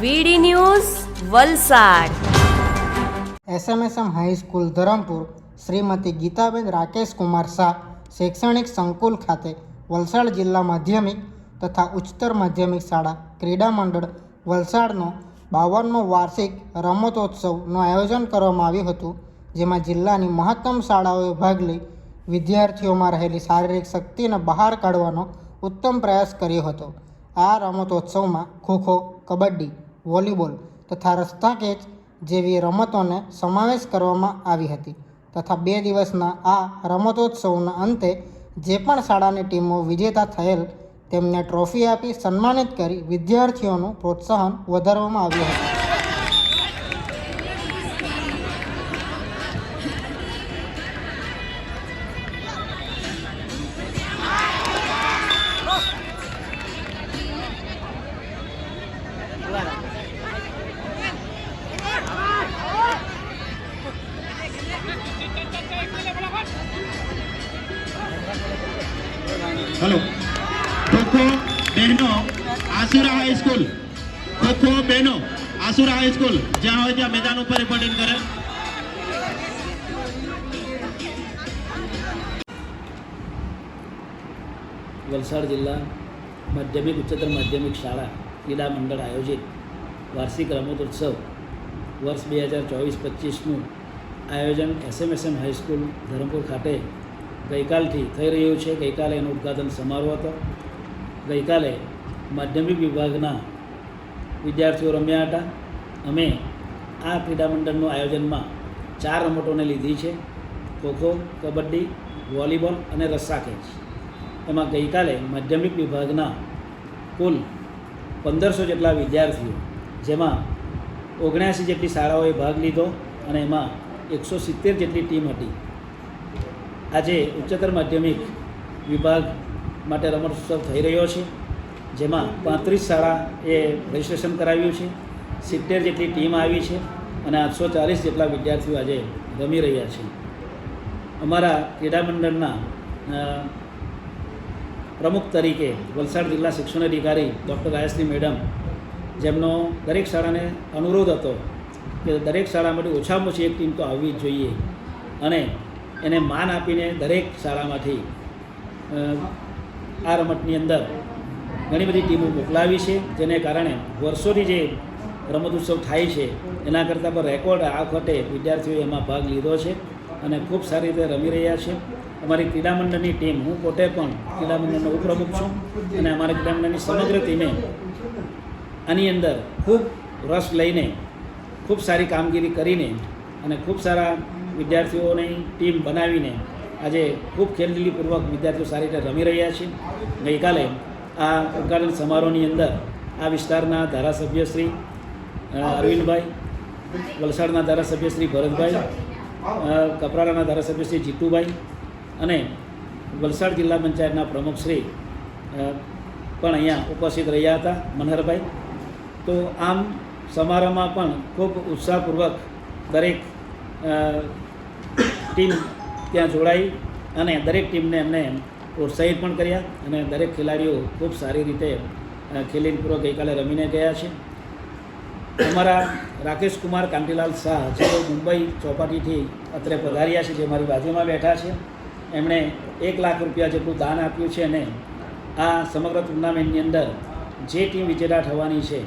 વીડી news Valsad. એસએમએસએમ high school Dharampur Shrimati Gitaben Rakesh Kumar Shah શૈક્ષણિક સંકુલ ખાતે વલસાડ જિલ્લા માધ્યમિક તથા ઉચ્ચતર માધ્યમિક શાળા ક્રીડા મંડળ વલસાડનો 52મો વાર્ષિક રમતોત્સવનું આયોજન કરવામાં આવ્યું હતું, જેમાં જિલ્લાની મહત્તમ શાળાઓએ ભાગ લઈ વિદ્યાર્થીઓમાં રહેલી શારીરિક શક્તિને બહાર કાઢવાનો ઉત્તમ પ્રયાસ કર્યો હતો. આ રમતોત્સવમાં ખોખો, કબડ્ડી, વોલીબોલ તથા રસ્તા ખેંચ જેવી રમતોને સમાવેશ કરવામાં આવી હતી તથા 2 દિવસના આ રમતોત્સવના અંતે જે પણ શાળાની ટીમો વિજેતા થયેલ તેમને ટ્રોફી આપી સન્માનિત કરી વિદ્યાર્થીઓનું પ્રોત્સાહન વધારવામાં આવ્યું હતું. हेलो खो बहनों आसुरा हाई स्कूल, खो बहनों आसुरा हाई स्कूल जहाँ हो ત્યાં मैदान ઉપર रिपोर्टिंग करे. વલસાડ જિલ્લા માધ્યમિક ઉચ્ચતર માધ્યમિક શાળા ક્રીડા મંડળ આયોજિત વાર્ષિક રમતોત્સવ વર્ષ 2024-25નું આયોજન એસએમએસએમ હાઈસ્કૂલ ધરમપુર ખાતે ગઈકાલથી થઈ રહ્યું છે. ગઈકાલે એનો ઉદ્ઘાટન સમારોહ હતો. ગઈકાલે માધ્યમિક વિભાગના વિદ્યાર્થીઓ રમ્યા હતા. અમે આ ક્રીડા મંડળનું આયોજનમાં 4 રમતોને લીધી છે: ખોખો, કબડ્ડી, વોલીબોલ અને રસ્સા ખેંચ. એમાં ગઈકાલે માધ્યમિક વિભાગના કુલ 1500 જેટલા વિદ્યાર્થીઓ, જેમાં 79 જેટલી શાળાઓએ ભાગ લીધો અને એમાં 170 જેટલી ટીમ હતી. આજે ઉચ્ચતર માધ્યમિક વિભાગ માટે રમતોત્સવ થઈ રહ્યો છે, જેમાં 35 શાળાએ રજિસ્ટ્રેશન કરાવ્યું છે, 70 જેટલી ટીમ આવી છે અને 840 જેટલા વિદ્યાર્થીઓ આજે રમી રહ્યા છે. અમારા ક્રીડા મંડળના પ્રમુખ તરીકે વલસાડ જિલ્લા શિક્ષણ અધિકારી ડૉક્ટર રાજશ્રી મેડમ, જેમનો દરેક શાળાને અનુરોધ હતો કે દરેક શાળામાંથી ઓછામાં ઓછી એક ટીમ તો આવવી જ જોઈએ અને એને માન આપીને દરેક શાળામાંથી આ રમતની અંદર ઘણી બધી ટીમો મોકલાવી છે, જેને કારણે વર્ષોથી જે રમતોત્સવ થાય છે એના કરતાં પણ રેકોર્ડ આ વખતે વિદ્યાર્થીઓએ એમાં ભાગ લીધો છે અને ખૂબ સારી રીતે રમી રહ્યા છે. અમારી ક્રીડા મંડળની ટીમ, હું પોતે પણ ક્રીડા મંડળનો ઉપપ્રમુખ છું અને અમારી ક્રીડા મંડળની સમગ્ર ટીમે આની અંદર ખૂબ રસ લઈને ખૂબ સારી કામગીરી કરીને અને ખૂબ સારા વિદ્યાર્થીઓની ટીમ બનાવીને આજે ખૂબ ખેલદિલીપૂર્વક વિદ્યાર્થીઓ સારી રીતે રમી રહ્યા છે. ગઈકાલે આ ઉદ્ઘાટન સમારોહની અંદર આ વિસ્તારના ધારાસભ્ય શ્રી અરવિંદભાઈ, વલસાડના ધારાસભ્ય શ્રી ભરતભાઈ, કપરાડાના ધારાસભ્ય શ્રી જીતુભાઈ અને વલસાડ જિલ્લા પંચાયતના પ્રમુખ શ્રી પણ અહીંયા ઉપસ્થિત રહ્યા હતા, મનહરભાઈ. તો આમ સમારોહમાં પણ ખૂબ ઉત્સાહપૂર્વક દરેક ટીમ ત્યાં જોડાઈ અને દરેક ટીમને એમને પ્રોત્સાહિત પણ કર્યા અને દરેક ખેલાડીઓ ખૂબ સારી રીતે ખેલીપૂર્વક ગઈકાલે રમીને ગયા છે. અમારા રાકેશ કુમાર કાંતિલાલ શાહ, જેઓ મુંબઈ ચોપાટીથી અત્રે પધાર્યા છે, જે મારી બાજુમાં બેઠા છે, એમણે 1 લાખ રૂપિયા જેટલું દાન આપ્યું છે અને આ સમગ્ર ટુર્નામેન્ટની અંદર જે ટીમ વિજેતા થવાની છે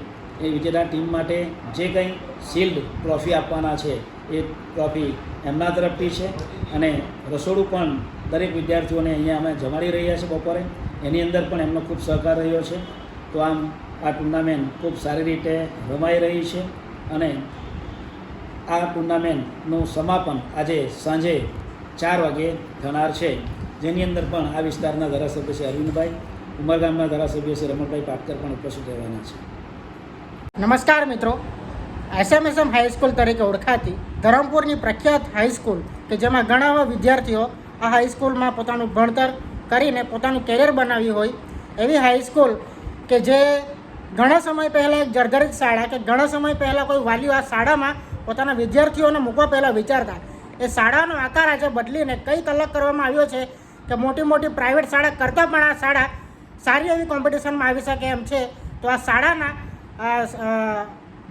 એ વિજેતા ટીમ માટે જે કંઈ શિલ્ડ ટ્રોફી આપવાના છે એ ટ્રોફી એમના તરફથી છે અને રસોડું પણ દરેક વિદ્યાર્થીઓને અહીંયા અમે જમાડી રહ્યા છે બપોરે. એની અંદર પણ એમનો ખૂબ સહકાર રહ્યો છે. તો આમ આ ટુર્નામેન્ટ ખૂબ સારી રીતે રમાઈ રહી છે અને આ ટુર્નામેન્ટનું સમાપન આજે સાંજે 4 વાગે થનાર છે, જેની અંદર પણ આ વિસ્તારના ધારાસભ્ય શ્રી અરવિંદભાઈ, ઉમરગામના ધારાસભ્ય શ્રી રમણભાઈ પાટકર પણ ઉપસ્થિત રહેવાના છે. નમસ્કાર મિત્રો, એસએમએસએમ હાઈસ્કૂલ તરીકે ઓળખાતી ધરમપુરની પ્રખ્યાત હાઈસ્કૂલ કે જેમાં ઘણા એવા વિદ્યાર્થીઓ આ હાઈસ્કૂલમાં પોતાનું ભણતર કરીને પોતાનું કેરિયર બનાવ્યું હોય એવી હાઈસ્કૂલ કે જે ઘણા સમય પહેલાં એક જર્જરિત શાળા કે ઘણા સમય પહેલાં કોઈ વાલીઓ આ શાળામાં પોતાના વિદ્યાર્થીઓને મૂકવા પહેલાં વિચારતા, એ શાળાનો આકાર આજે બદલીને કંઈક અલગ કરવામાં આવ્યો છે કે મોટી મોટી પ્રાઇવેટ શાળા કરતાં પણ આ શાળા સારી એવી કોમ્પિટિશનમાં આવી શકે એમ છે. તો આ શાળાના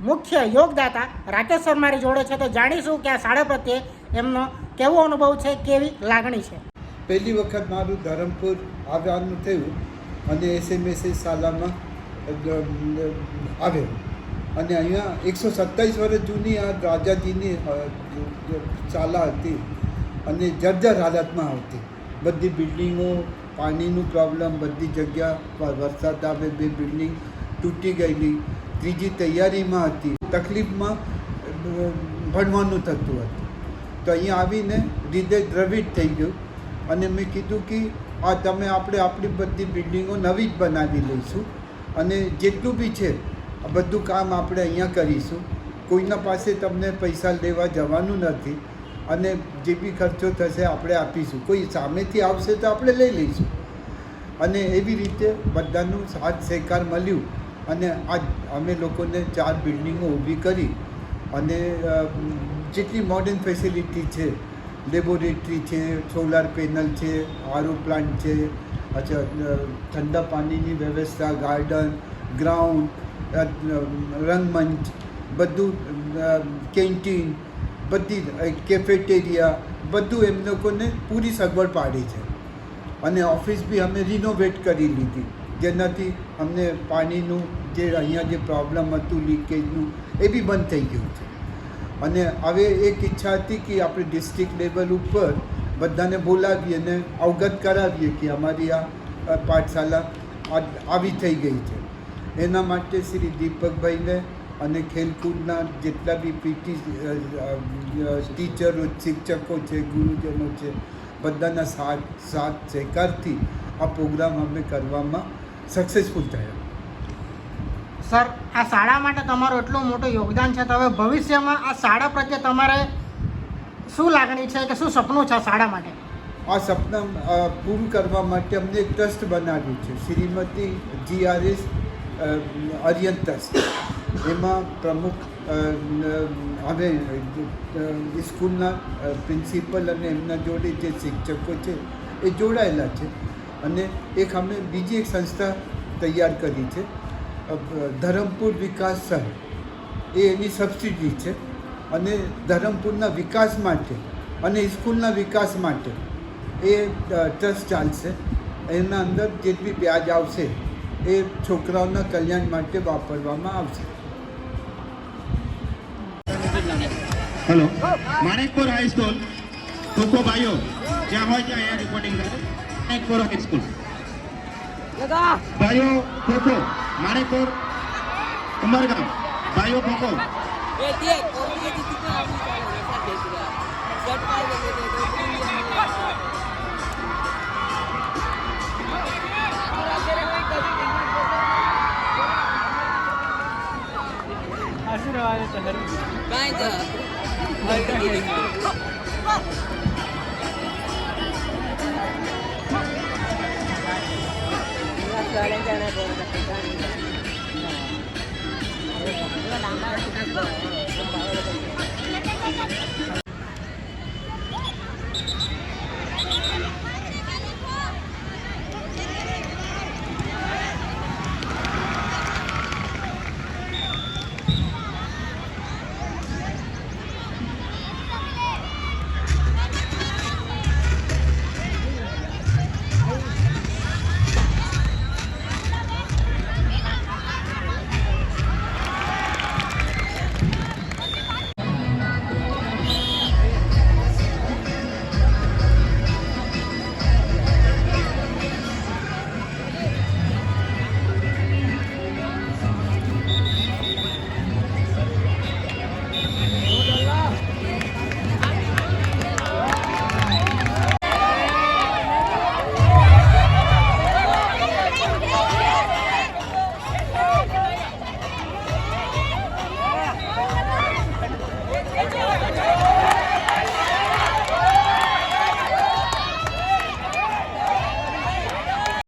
મુખ્ય યોગદાતા રાકેશ સર મારી જોડે છે, તો જાણીશું કે આ શાળા પ્રત્યે એમનો કેવો અનુભવ છે, કેવી લાગણી છે. પહેલી વખત મારું ધરમપુર આવવાનું થયું અને એસએમએસએ શાળામાં આવ્યો અને અહીંયા 127 વર્ષ જૂની આ રાજાજીની શાળા હતી અને જર્જર હાલતમાં આવતી. બધી બિલ્ડિંગો, પાણીનું પ્રોબ્લેમ, બધી જગ્યા વરસાદ આવે 2 બિલ્ડિંગ તૂટી ગયેલી, ત્રીજી તૈયારીમાં હતી, તકલીફમાં ભણવાનું થતું હતું. તો અહીંયા આવીને હૃદય દ્રવિત થઈ ગયું અને મેં કીધું કે આ તમે આપણી બધી બિલ્ડિંગો નવી જ બનાવી લઈશું અને જેટલું બી છે આ બધું કામ આપણે અહીંયા કરીશું. કોઈના પાસે તમને પૈસા લેવા જવાનું નથી અને જે બી ખર્ચો થશે આપણે આપીશું. કોઈ સામેથી આવશે તો આપણે લઈ લઈશું. અને એવી રીતે બધાનું સાથ સહકાર મળ્યું અને આજ અમે લોકોને 4 બિલ્ડિંગો ઊભી કરી અને જેટલી મોડર્ન ફેસિલિટી છે, લેબોરેટરી છે, સોલાર પેનલ છે, આરઓ પ્લાન્ટ છે, અચ્છા ઠંડા પાણીની વ્યવસ્થા, ગાર્ડન, ગ્રાઉન્ડ, રંગમંચ, બધું, કેન્ટીન, બધી કેફેટેરિયા, બધું એમ લોકોને પૂરી સગવડ પાડી છે. અને ઓફિસ બી અમે રિનોવેટ કરી લીધી, જેનાથી અમને પાણીનું જે અહીંયા જે પ્રોબ્લેમ હતું લીકેજનું એ બી બંધ થઈ ગયું છે. અને હવે એક ઈચ્છા હતી કે આપણે ડિસ્ટ્રિક્ટ લેવલ ઉપર બધાને બોલાવીએ અને અવગત કરાવીએ કે અમારી આ પાઠશાલા આવી થઈ ગઈ છે. એના માટે શ્રી દીપકભાઈને અને ખેલકૂદના જેટલા બી પીટી ટીચરો, શિક્ષકો છે, ગુરુજનો છે, બધાના સાથ સહકારથી આ પ્રોગ્રામ અમે કરવામાં સક્સેસફુલ થયા. સર, આ શાળા માટે તમારું એટલું મોટું યોગદાન છે, તો હવે ભવિષ્યમાં આ શાળા પ્રત્યે તમારે શું લાગણી છે કે શું સપનું છે આ શાળા માટે? આ સપના પૂરું કરવા માટે અમને એક ટ્રસ્ટ બનાવ્યું છે, શ્રીમતી GRS આર્યન ટ્રસ્ટ. એમાં પ્રમુખ હવે સ્કૂલના પ્રિન્સિપલ અને એમના જોડે જે શિક્ષકો છે એ જોડાયેલા છે. અને એક અમે બીજી એક સંસ્થા તૈયાર કરી છે, ધરમપુર વિકાસ સંઘ. એ એની સબસિડી છે અને ધરમપુરના વિકાસ માટે અને સ્કૂલના વિકાસ માટે એ ટ્રસ્ટ ચાલશે. એના અંદર જેટલી વ્યાજ આવશે એ છોકરાઓના કલ્યાણ માટે વાપરવામાં આવશે. હેલો, માણેકપુર હાઈસ્કૂલ, ખોખો ભાઈઓ જ્યાં હોય ત્યાં અહીંયા રિપોર્ટિંગ કરે. માણેકપુર હાઈસ્કૂલ ભાઈઓ ખોખો, માણેકપુર ઉમરગામ ભાઈઓ ખોખો. Soalnya jangan ada